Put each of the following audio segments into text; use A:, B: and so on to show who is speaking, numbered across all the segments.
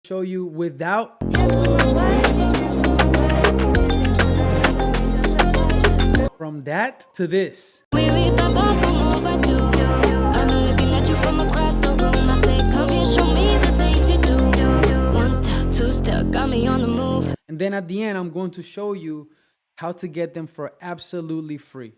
A: show you without from that to this. And then at the end, I'm going to show you how to get them for absolutely free.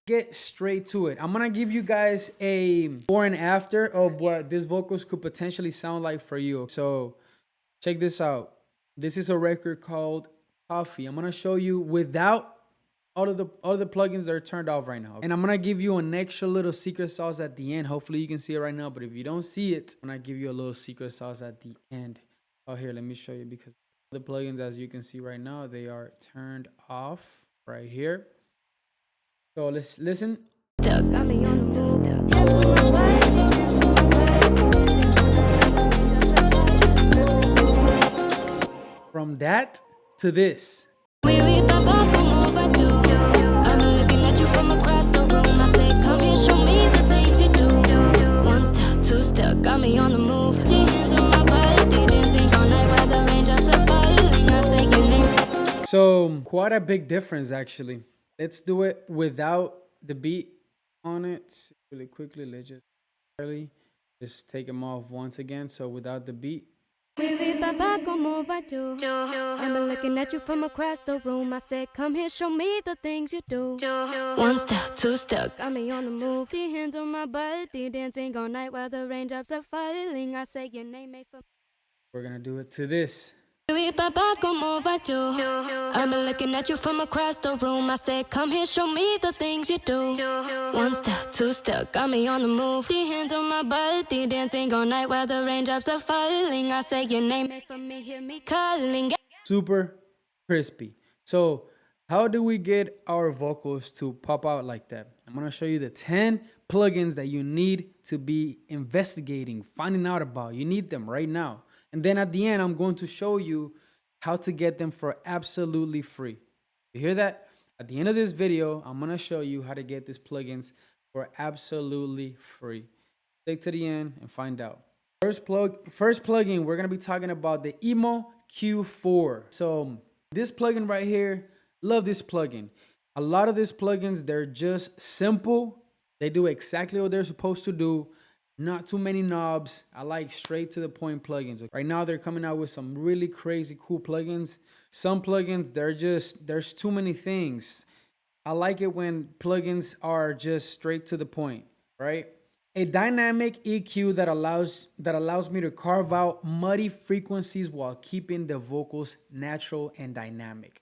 A: Get straight to it. I'm gonna give you guys a before and after of what these vocals could potentially sound like for you. So check this out. This is a record called Coffee. I'm gonna show you without all of the plugins that are turned off right now. And I'm gonna give you an extra little secret sauce at the end. Hopefully you can see it right now, but if you don't see it, I'm gonna give you a little secret sauce at the end. Oh, here, let me show you, because the plugins, as you can see right now, they are turned off right here. So let's listen.
B: Got me on the move.
A: From that to this.
B: I've been looking at you from across the room. I say, come here, show me the things you do. 1 step, 2 step, got me on the move. The hands on my body, dancing all night while the raindrops are falling. I say your name.
A: So quite a big difference, actually. Let's do it without the beat on it really quickly. Let's just take them off once again. So without the beat.
B: I've been looking at you from across the room. I said, come here, show me the things you do. 1 step, 2 step, got me on the move. The hands on my body, dancing all night while the raindrops are falling. I say your name made for.
A: We're gonna do it to this.
B: I've been looking at you from across the room. I said, come here, show me the things you do. 1 step, 2 step, got me on the move. The hands on my body, dancing all night while the raindrops are falling. I say your name made for me, hear me calling.
A: Super crispy. So how do we get our vocals to pop out like that? I'm gonna show you the 10 plugins that you need to be investigating, finding out about. You need them right now. And then at the end, I'm going to show you how to get them for absolutely free. You hear that? At the end of this video, I'm going to show you how to get these plugins for absolutely free. Stick to the end and find out. First plugin, we're going to be talking about the Emo Q4. So this plugin right here, love this plugin. A lot of these plugins, they're just simple. They do exactly what they're supposed to do. Not too many knobs. I like straight to the point plugins. Right now, they're coming out with some really crazy cool plugins. Some plugins, there's too many things. I like it when plugins are just straight to the point, right? A dynamic EQ that allows me to carve out muddy frequencies while keeping the vocals natural and dynamic.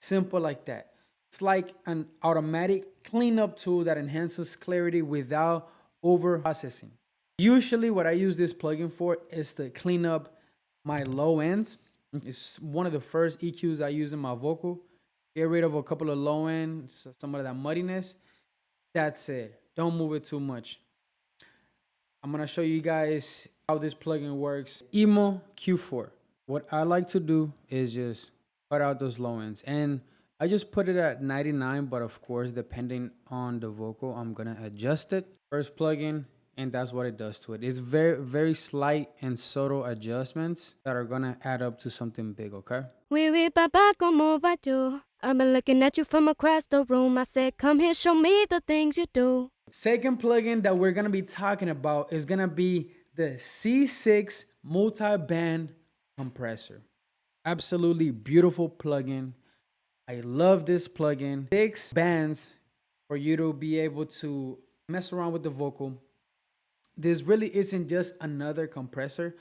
A: Simple like that. It's like an automatic cleanup tool that enhances clarity without overprocessing. Usually what I use this plugin for is to clean up my low ends. It's one of the first EQs I use in my vocal. Get rid of a couple of low ends, some of that muddiness. That's it. Don't move it too much. I'm going to show you guys how this plugin works. Emo Q4. What I like to do is just cut out those low ends. And I just put it at 99, but of course, depending on the vocal, I'm going to adjust it. First plugin. And that's what it does to it. It's very, very slight and subtle adjustments that are gonna add up to something big, okay?
B: I've been looking at you from across the room. I said, come here, show me the things you do.
A: Second plugin that we're gonna be talking about is gonna be the C6 Multiband Compressor. Absolutely beautiful plugin. I love this plugin. 6 bands for you to be able to mess around with the vocal. This really isn't just another compressor.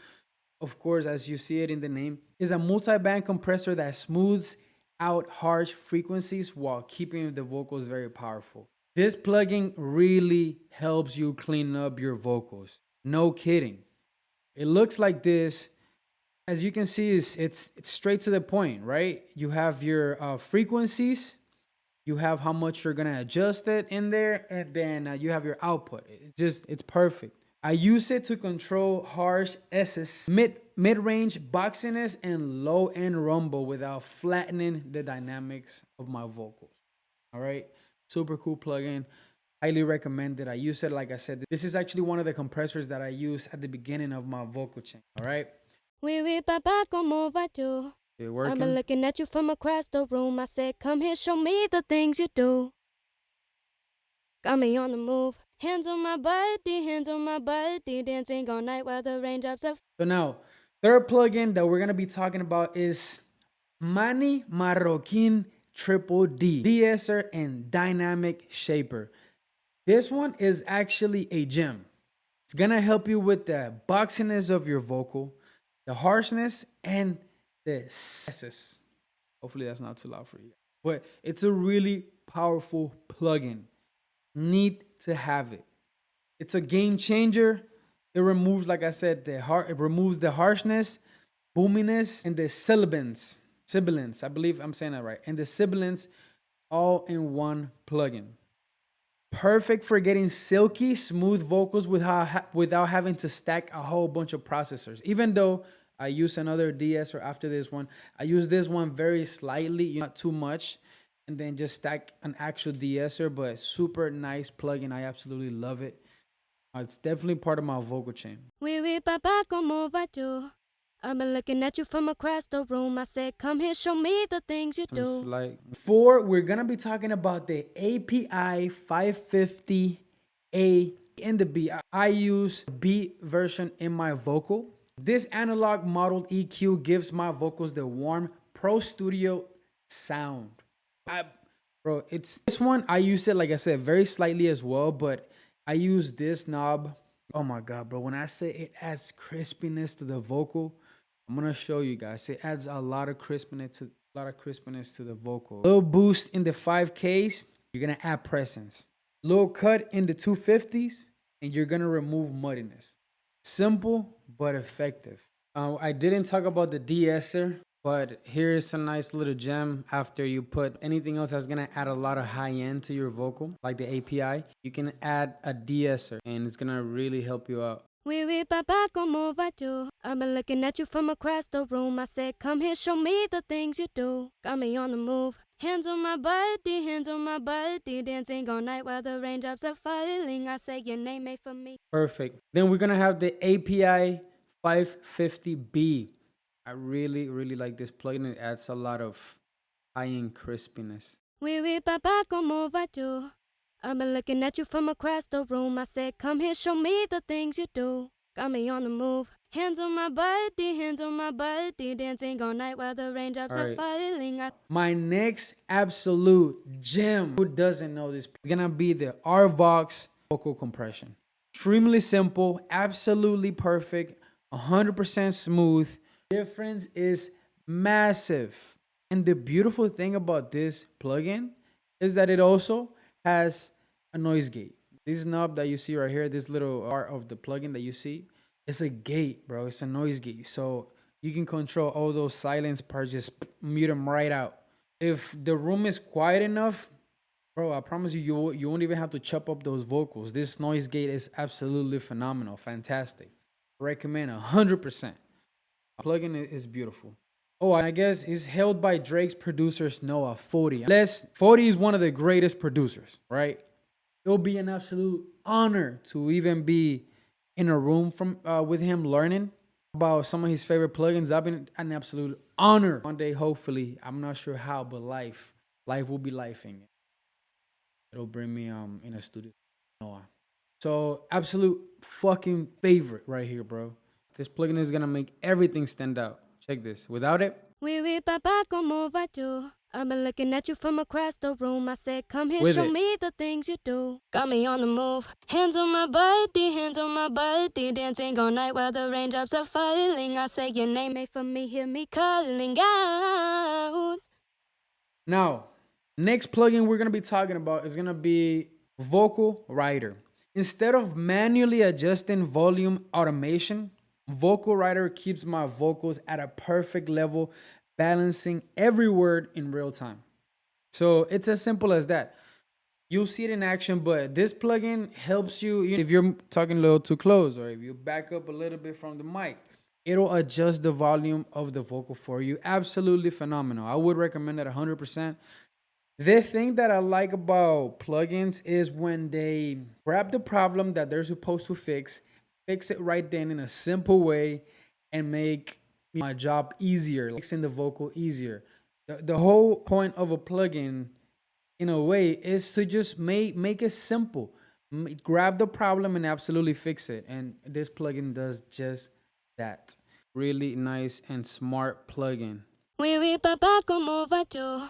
A: Of course, as you see it in the name, it's a multi-band compressor that smooths out harsh frequencies while keeping the vocals very powerful. This plugin really helps you clean up your vocals. No kidding. It looks like this. As you can see, it's straight to the point, right? You have your frequencies. You have how much you're gonna adjust it in there, and then you have your output. It's perfect. I use it to control harsh S's, mid-range boxiness, and low-end rumble without flattening the dynamics of my vocals. All right. Super cool plugin. Highly recommended. I use it, like I said, this is actually one of the compressors that I use at the beginning of my vocal chain. All right.
B: Oui, oui, papa, como va tu?
A: It
B: I've been
A: working?
B: looking at you from across the room. I said, come here, show me the things you do. Got me on the move. Hands on my body, hands on my body. Dancing all night while the raindrops are.
A: So now, third plugin that we're gonna be talking about is Manny Marroquin Triple D, de-esser and dynamic shaper. This one is actually a gem. It's gonna help you with the boxiness of your vocal, the harshness, and the s's. Hopefully that's not too loud for you. But it's a really powerful plugin. Need to have it. It's a game changer. It removes, like I said, it removes the harshness, boominess, and the sibilance. Sibilance. I believe I'm saying that right. And the sibilance all in one plugin. Perfect for getting silky, smooth vocals without having to stack a whole bunch of processors. Even though I use another de-esser after this one, I use this one very slightly, not too much, and then just stack an actual de-esser, but super nice plugin. I absolutely love it. It's definitely part of my vocal chain.
B: Oui, oui, papa, como va tu? I've been looking at you from across the room. I said, come here, show me the things you do.
A: Like four, we're gonna be talking about the API 550A in the beat. I use beat version in my vocal. This analog modeled EQ gives my vocals the warm Pro Studio sound. Bro, it's this one. I use it, like I said, very slightly as well, but I use this knob. Oh my god, bro! When I say it adds crispiness to the vocal, I'm gonna show you guys. It adds a lot of crispiness to the vocal. Little boost in the 5Ks, you're gonna add presence. Little cut in the 250s, and you're gonna remove muddiness. Simple but effective. I didn't talk about the de-esser, but here's a nice little gem. After you put anything else that's gonna add a lot of high end to your vocal, like the API, you can add a de-esser, and it's gonna really help you out.
B: Oui, oui, papa, como va tu? I've been looking at you from across the room. I said, come here, show me the things you do. Got me on the move. Hands on my body, dancing all night while the raindrops are falling. I say your name made for me.
A: Perfect. Then we're gonna have the API 550B. I really, really like this plugin. It adds a lot of high-end crispiness.
B: Oui, oui, papa, como va tu? I've been looking at you from across the room. I said, come here, show me the things you do. Got me on the move. Hands on my body, dancing all night while the raindrops are falling.
A: My next absolute gem, who doesn't know this, is gonna be the Rvox vocal compression. Extremely simple, absolutely perfect, 100% smooth. Difference is massive. And the beautiful thing about this plugin is that it also has a noise gate. This knob that you see right here, this little part of the plugin that you see, it's a gate, bro. It's a noise gate. So you can control all those silence parts, just mute them right out. If the room is quiet enough, bro, I promise you, you won't even have to chop up those vocals. This noise gate is absolutely phenomenal, fantastic. Recommend 100%. Plugin is beautiful. Oh, I guess it's held by Drake's producers Noah 40. 40 is one of the greatest producers, right? It'll be an absolute honor to even be in a room with him learning about some of his favorite plugins. I've been an absolute honor. One day, hopefully, I'm not sure how, but life will be lifing. It'll bring me in a studio. Noah. So absolute fucking favorite right here, bro. This plugin is gonna make everything stand out. Check this. Without it,
B: Oui, oui, papa, como va tu? I've been looking at you from across the room. I said, come here,
A: with
B: show
A: it,
B: me the things you do. Got me on the move. Hands on my body, dancing all night while the raindrops are falling. I say your name made for me, hear me calling out.
A: now, next plugin we're gonna be talking about is gonna be Vocal Writer. Instead of manually adjusting volume automation, Vocal Writer keeps my vocals at a perfect level, balancing every word in real time. So it's as simple as that. You'll see it in action, but this plugin helps you if you're talking a little too close or if you back up a little bit from the mic. It'll adjust the volume of the vocal for you. Absolutely phenomenal. I would recommend it 100%. The thing that I like about plugins is when they grab the problem that they're supposed to fix it right then in a simple way, and make my job easier, mixing the vocal easier. The whole point of a plugin, in a way, is to just make it simple. Grab the problem and absolutely fix it. And this plugin does just that. Really nice and smart plugin.
B: Oui, oui, papa, como va tu?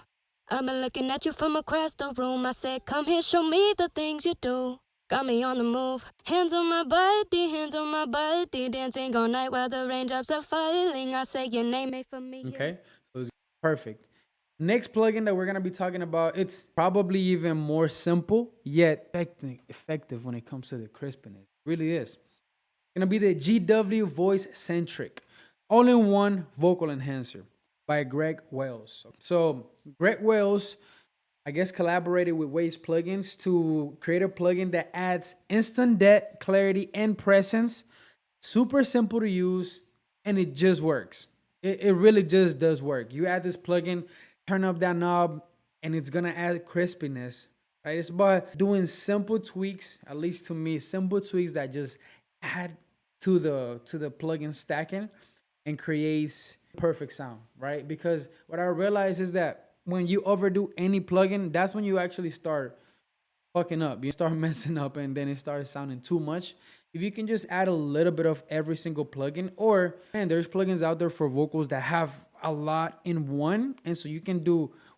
B: I've been looking at you from across the room. I said, come here, show me the things you do. Got me on the move. Hands on my body. Dancing all night while the raindrops are falling. I say your name made for me.
A: Okay, so it's perfect. Next plugin that we're gonna be talking about, it's probably even more simple yet effective when it comes to the crispness. It really is. It's gonna be the GW Voice Centric all-in-one vocal enhancer by Greg Wells. So Greg Wells, I guess, collaborated with Waves Plugins to create a plugin that adds instant depth, clarity, and presence. Super simple to use, and it just works. It really just does work. You add this plugin, turn up that knob, and it's gonna add crispiness. Right? It's about doing simple tweaks, at least to me, simple tweaks that just add to the plugin stacking and creates perfect sound, right? Because what I realize is that when you overdo any plugin, that's when you actually start fucking up. You start messing up, and then it starts sounding too much. If you can just add a little bit of every single plugin, or man, there's plugins out there for vocals that have a lot in one, and so you can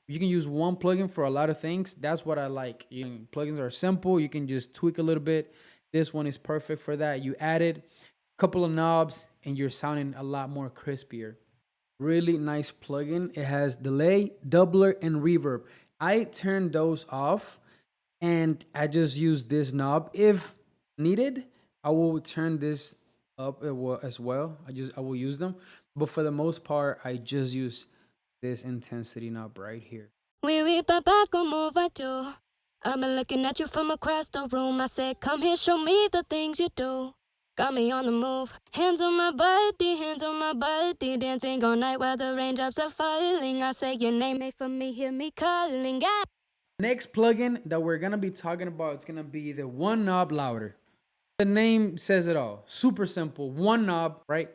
A: use one plugin for a lot of things. That's what I like. Plugins are simple. You can just tweak a little bit. This one is perfect for that. You added a couple of knobs, and you're sounding a lot more crispier. Really nice plugin. It has delay, doubler, and reverb. I turned those off, and I just use this knob. If needed, I will turn this up as well. I will use them, but for the most part, I just use this intensity knob right here.
B: Oui, oui, papa, como va tu? I've been looking at you from across the room. I said, come here, show me the things you do. Got me on the move. Hands on my body. Dancing all night while the raindrops are falling. I say your name made for me, hear me calling. Yeah.
A: Next plugin that we're gonna be talking about, it's gonna be the one knob louder. The name says it all. Super simple. One knob, right?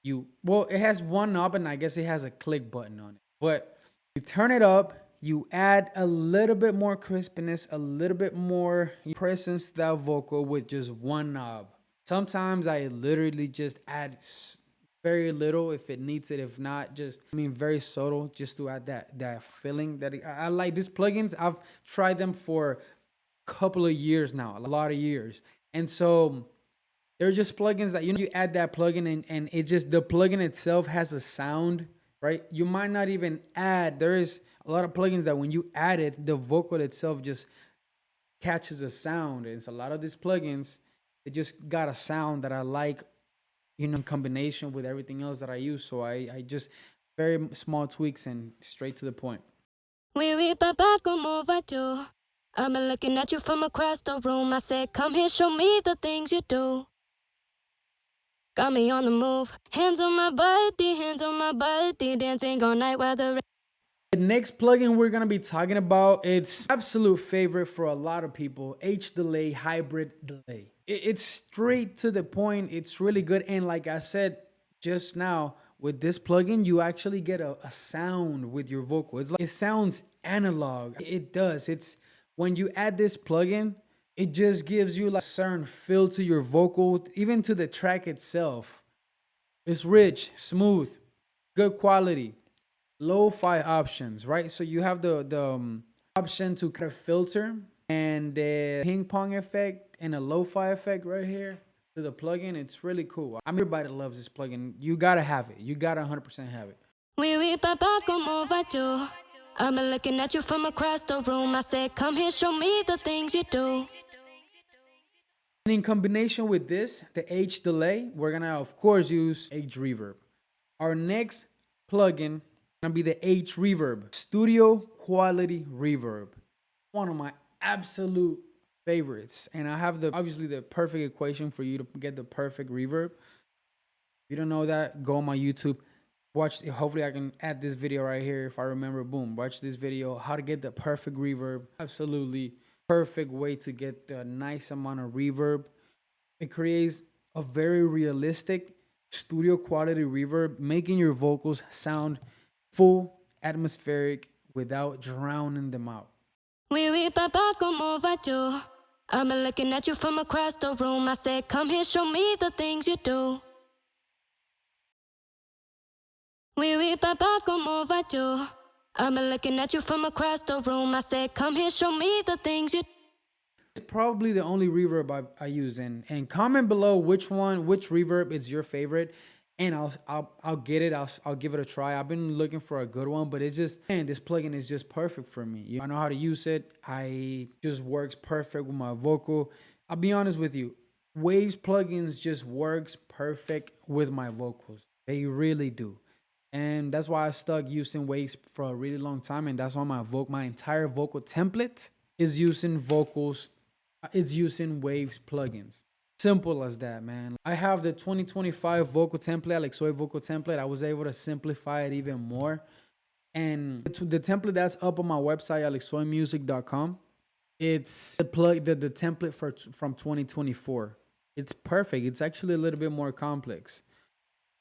A: It has one knob, and I guess it has a click button on it. But you turn it up, you add a little bit more crispness, a little bit more presence to that vocal with just one knob. Sometimes I literally just add very little if it needs it. If not, just very subtle, just to add that feeling that I like. These plugins, I've tried them for a couple of years now, a lot of years, and so they're just plugins that you add that plugin, and it just, the plugin itself has a sound, right? You might not even add. There is a lot of plugins that when you add it, the vocal itself just catches a sound. And so a lot of these plugins, it just got a sound that I like, in combination with everything else that I use. So I just very small tweaks and straight to the point.
B: Oui, oui, papa, como va tu? I've been looking at you from across the room. I said, come here, show me the things you do. Got me on the move. Hands on my body. Dancing all night while the
A: The next plugin we're gonna be talking about, it's absolute favorite for a lot of people. H Delay Hybrid Delay. It's straight to the point. It's really good. And like I said just now, with this plugin, you actually get a sound with your vocal. It's like, it sounds analog. It does. It's when you add this plugin, it just gives you like a certain feel to your vocal, even to the track itself. It's rich, smooth, good quality, lo-fi options, right? So you have the option to kind of filter, and the ping pong effect and a lo-fi effect right here to the plugin. It's really cool. Everybody loves this plugin. You gotta have it. You gotta 100% have it.
B: Oui, oui, papa, como va tu? I've been looking at you from across the room. I said, come here, show me the things you do.
A: And in combination with this, the H delay, we're gonna of course use H Reverb. Our next plugin gonna be the H Reverb, Studio Quality Reverb. One of my absolute favorites. And I have obviously the perfect equation for you to get the perfect reverb. If you don't know that, go on my YouTube. Watch, hopefully I can add this video right here if I remember. Boom, watch this video, how to get the perfect reverb. Absolutely perfect way to get the nice amount of reverb. It creates a very realistic studio quality reverb, making your vocals sound full, atmospheric, without drowning them out.
B: Oui, oui, papa, comment vas-tu? I've been looking at you from across the room. I said, come here, show me the things you do. Oui, oui, papa, comment vas-tu? I've been looking at you from across the room. I said, come here, show me the things you do.
A: It's probably the only reverb I use. And comment below which reverb is your favorite, and I'll get it. I'll give it a try. I've been looking for a good one, but it's just, man, this plugin is just perfect for me. I know how to use it. I just works perfect with my vocal. I'll be honest with you, Waves plugins just works perfect with my vocals. They really do. And that's why I stuck using Waves for a really long time, and that's why my entire vocal template is using vocals. It's using Waves plugins. Simple as that, man. I have the 2025 vocal template, ALEXSOY vocal template. I was able to simplify it even more. And the template that's up on my website, alexsoymusic.com, it's the template from 2024. It's perfect. It's actually a little bit more complex.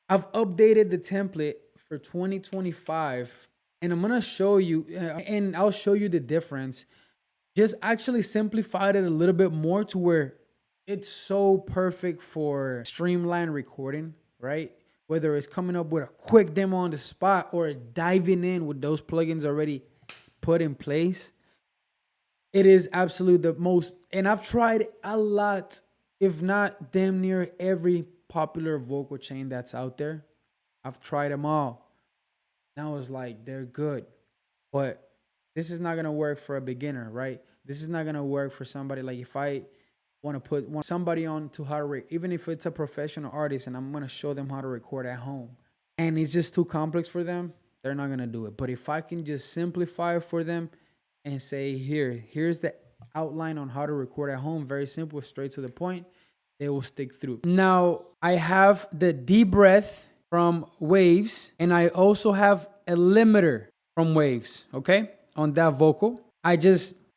A: I've updated the template for 2025, and I'm gonna show you, and I'll show you the difference. Just actually simplified it a little bit more to where it's so perfect for streamlined recording, right? Whether it's coming up with a quick demo on the spot or diving in with those plugins already put in place. It is absolutely the most, and I've tried a lot, if not damn near every popular vocal chain that's out there. I've tried them all. And I was like, they're good, but this is not gonna work for a beginner, right? This is not gonna work for somebody. Like if I want to put somebody on to how to even if it's a professional artist and I'm gonna show them how to record at home, and it's just too complex for them, they're not gonna do it. But if I can just simplify it for them and say, here's the outline on how to record at home, very simple, straight to the point, they will stick through. Now I have the deep breath from Waves, and I also have a limiter from Waves, okay, on that vocal.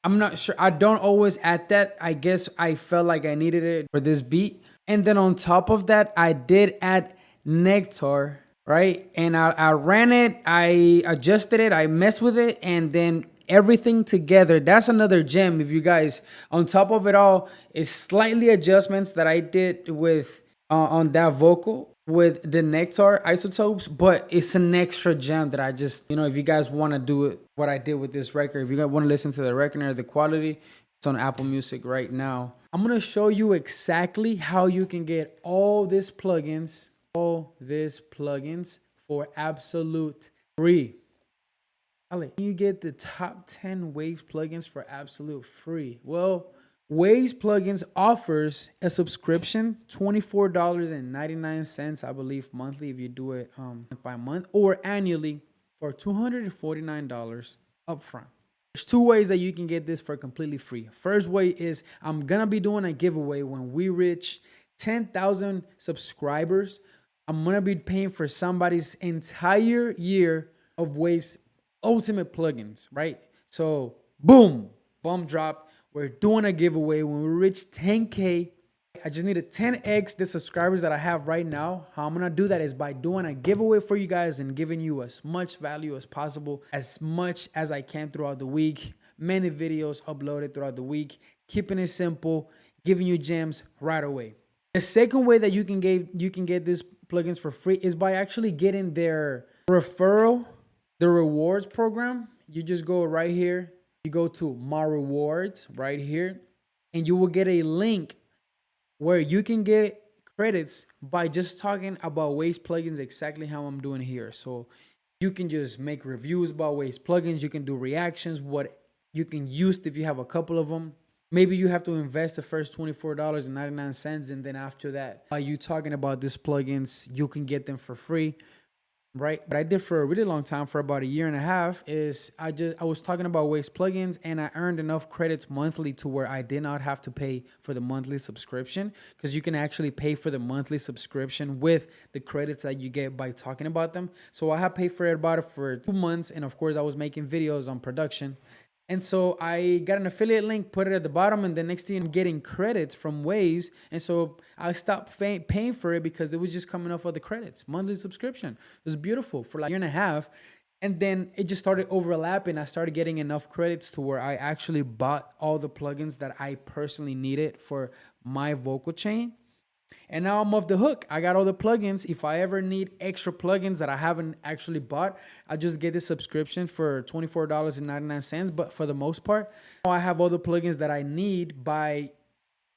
A: I'm not sure. I don't always add that. I guess I felt like I needed it for this beat. And then on top of that, I did add Nectar, right? And I ran it, I adjusted it, I messed with it, and then everything together. That's another gem. If you guys, on top of it all, is slightly adjustments that I did with on that vocal with the Nectar isotopes, but it's an extra gem that I just, if you guys want to do it, what I did with this record, if you guys want to listen to the record or the quality, it's on Apple Music right now. I'm going to show you exactly how you can get all these plugins for absolute free. You get the top 10 Waves plugins for absolute free. Well, Waves plugins offers a subscription, $24.99, I believe, monthly if you do it by month, or annually for $249 upfront. There's two ways that you can get this for completely free. First way is I'm gonna be doing a giveaway when we reach 10,000 subscribers. I'm gonna be paying for somebody's entire year of Waves Ultimate plugins, right? So boom, bump drop. We're doing a giveaway when we reach 10K. I just need to 10x the subscribers that I have right now. How I'm gonna do that is by doing a giveaway for you guys and giving you as much value as possible, as much as I can throughout the week. Many videos uploaded throughout the week, keeping it simple, giving you gems right away. The second way that you can get these plugins for free is by actually getting their referral, the rewards program. You just go right here. You go to my rewards right here, and you will get a link where you can get credits by just talking about Waves plugins exactly how I'm doing here. So you can just make reviews about Waves plugins. You can do reactions, what you can use if you have a couple of them. Maybe you have to invest the first $24.99, and then after that, by you talking about these plugins, you can get them for free. right? But I did for a really long time, for about a year and a half, is I was talking about Waves plugins, and I earned enough credits monthly to where I did not have to pay for the monthly subscription, because you can actually pay for the monthly subscription with the credits that you get by talking about them. So I have paid for it about it for 2 months, and of course I was making videos on production. And so I got an affiliate link, put it at the bottom, and the next thing I'm getting credits from Waves. And so I stopped paying for it because it was just coming off of the credits, monthly subscription. It was beautiful for like a year and a half. And then it just started overlapping. I started getting enough credits to where I actually bought all the plugins that I personally needed for my vocal chain. And now I'm off the hook. I got all the plugins. If I ever need extra plugins that I haven't actually bought, I just get the subscription for $24.99. But for the most part, I have all the plugins that I need by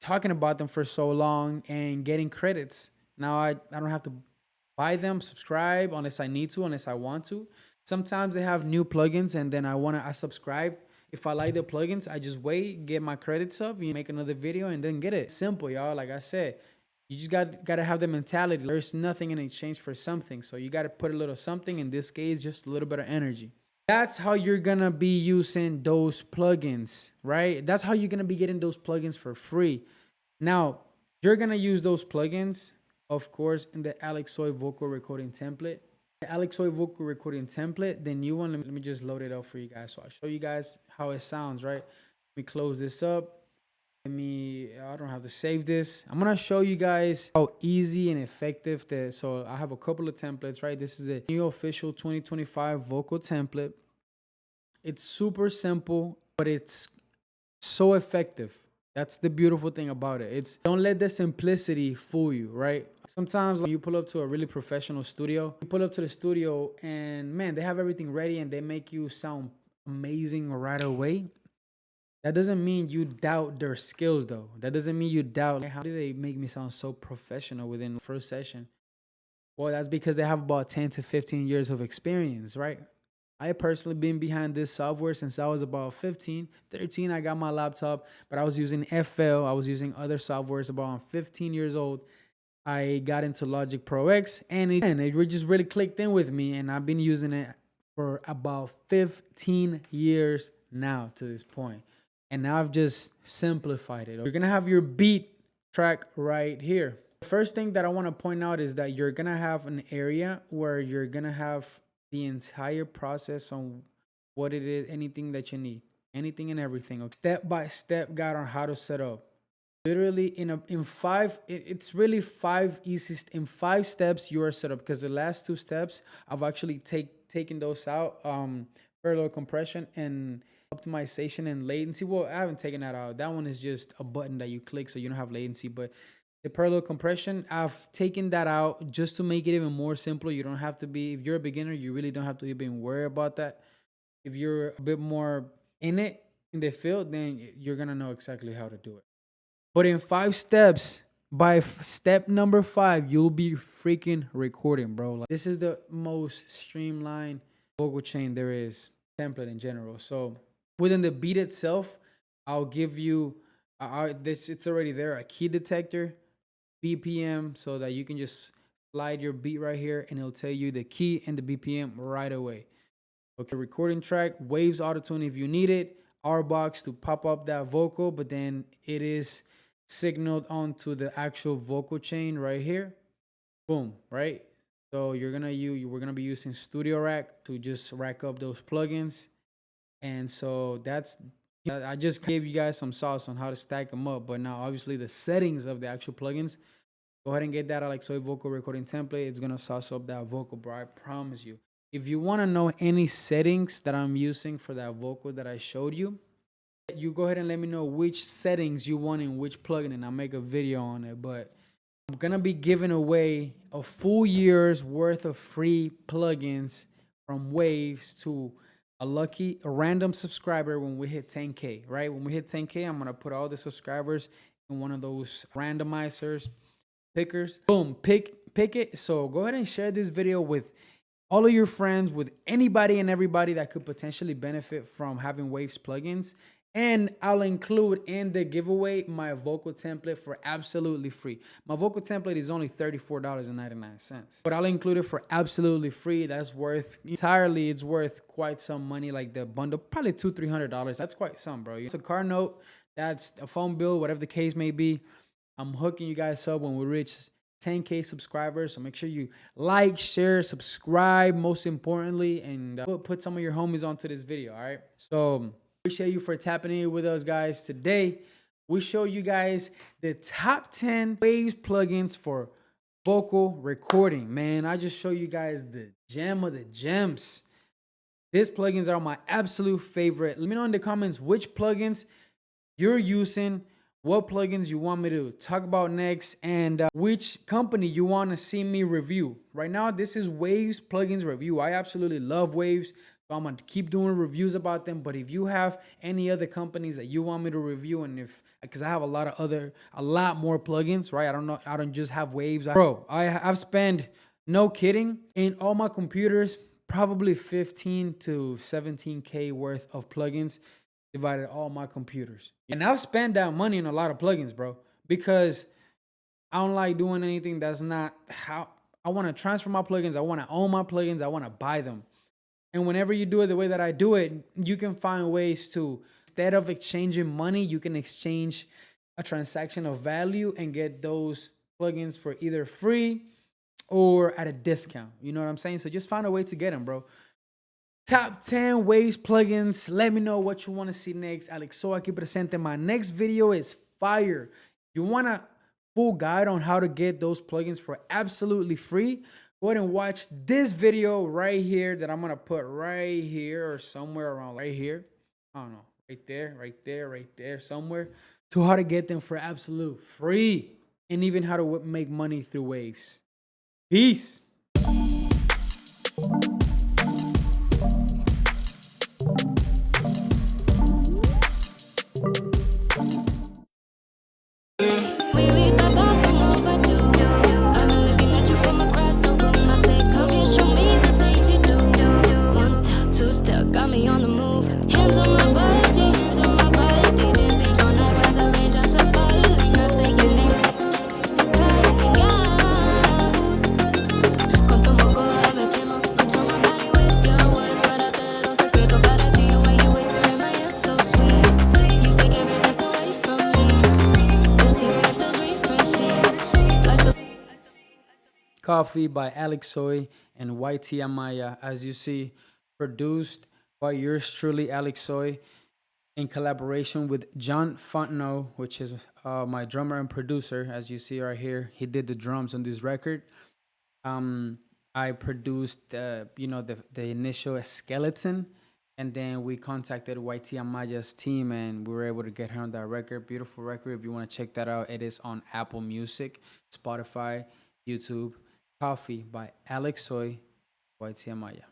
A: talking about them for so long and getting credits. Now I don't have to buy them, subscribe unless I need to, unless I want to. Sometimes they have new plugins and then I subscribe. If I like the plugins, I just wait, get my credits up, you make another video and then get it. Simple, y'all. Like I said, you just got to have the mentality. There's nothing in exchange for something. So you got to put a little something. In this case, just a little bit of energy. That's how you're going to be using those plugins, right? That's how you're going to be getting those plugins for free. Now, you're going to use those plugins, of course, in the ALEXSOY vocal recording template. The ALEXSOY vocal recording template, then you want to, let me just load it up for you guys. So I'll show you guys how it sounds, right? Let me close this up. I don't have to save this. I'm gonna show you guys how easy and effective this. So I have a couple of templates, right? This is a new official 2025 vocal template. It's super simple, but it's so effective. That's the beautiful thing about it. It's, don't let the simplicity fool you, right? Sometimes when you pull up to a really professional studio, you pull up to the studio and man, they have everything ready and they make you sound amazing right away. That doesn't mean you doubt their skills, though. That doesn't mean you doubt, how did they make me sound so professional within the first session? Well, that's because they have about 10 to 15 years of experience, right? I personally been behind this software since I was about 15, 13. I got my laptop, but I was using FL. I was using other softwares about 15 years old. I got into Logic Pro X and it just really clicked in with me. And I've been using it for about 15 years now to this point. And now I've just simplified it. You're going to have your beat track right here. The first thing that I want to point out is that you're going to have an area where you're going to have the entire process on what it is, anything that you need, anything and everything. Okay? Step by step guide on how to set up. Literally it's really in 5 steps you are set up, because the last 2 steps I've actually taken those out, parallel compression and optimization and latency. Well, I haven't taken that out. That one is just a button that you click so you don't have latency. But the parallel compression, I've taken that out just to make it even more simple. You don't have to be, if you're a beginner, you really don't have to even worry about that. If you're a bit more in the field, then you're gonna know exactly how to do it. But in 5 steps, by step number 5, you'll be freaking recording, bro. Like, this is the most streamlined vocal chain there is, template in general. So within the beat itself, I'll give you it's already there, a key detector, BPM, so that you can just slide your beat right here and it'll tell you the key and the BPM right away. Okay, recording track, Waves Autotune if you need it, Rvox to pop up that vocal, but then it is signaled onto the actual vocal chain right here. Boom, right? So we're gonna be using Studio Rack to just rack up those plugins. And so I just gave you guys some sauce on how to stack them up. But now obviously the settings of the actual plugins, go ahead and get that ALEXSOY vocal recording template. It's gonna sauce up that vocal, bro. I promise you. If you want to know any settings that I'm using for that vocal that I showed you, you go ahead and let me know which settings you want in which plugin, and I'll make a video on it. But I'm gonna be giving away a full year's worth of free plugins from Waves to a random subscriber when we hit 10K, right? When we hit 10K, I'm gonna put all the subscribers in one of those randomizers, pickers. Boom, pick it. So go ahead and share this video with all of your friends, with anybody and everybody that could potentially benefit from having Waves plugins. And I'll include in the giveaway my vocal template for absolutely free. My vocal template is only $34.99, but I'll include it for absolutely free. That's worth entirely, it's worth quite some money. Like the bundle, probably $200-300. That's quite some, bro. It's a car note, that's a phone bill, whatever the case may be. I'm hooking you guys up when we reach 10K subscribers. So make sure you like, share, subscribe, most importantly, and put some of your homies onto this video. All right. So appreciate you for tapping in with us, guys. Today, we show you guys the top 10 Waves plugins for vocal recording. Man, I just show you guys the gem of the gems. These plugins are my absolute favorite. Let me know in the comments which plugins you're using, what plugins you want me to talk about next, and which company you want to see me review. Right now, this is Waves plugins review. I absolutely love Waves, so I'm gonna keep doing reviews about them. But if you have any other companies that you want me to review, and because I have a lot more plugins, right? I don't just have Waves. Bro, I've spent, no kidding, in all my computers, probably 15 to 17K worth of plugins divided all my computers. And I've spent that money on a lot of plugins, bro, because I don't like doing anything that's not how I want to transfer my plugins. I want to own my plugins. I want to buy them. And whenever you do it the way that I do it, you can find ways to, instead of exchanging money, you can exchange a transaction of value and get those plugins for either free or at a discount. You know what I'm saying? So just find a way to get them, bro. Top 10 Waves plugins. Let me know what you want to see next. ALEXSOY aquí presente. My next video is fire. You want a full guide on how to get those plugins for absolutely free? Go ahead and watch this video right here that I'm going to put right here or somewhere around right here. I don't know. Right there, somewhere. To how to get them for absolute free. And even how to make money through Waves. Peace. Coffee by ALEXSOY and YT Amaya, as you see, produced by yours truly, ALEXSOY, in collaboration with John Fontenot, which is my drummer and producer. As you see right here, he did the drums on this record. I produced, the initial skeleton, and then we contacted YT Amaya's team, and we were able to get her on that record. Beautiful record. If you want to check that out, it is on Apple Music, Spotify, YouTube. Coffee by ALEXSOY, YT Amaya.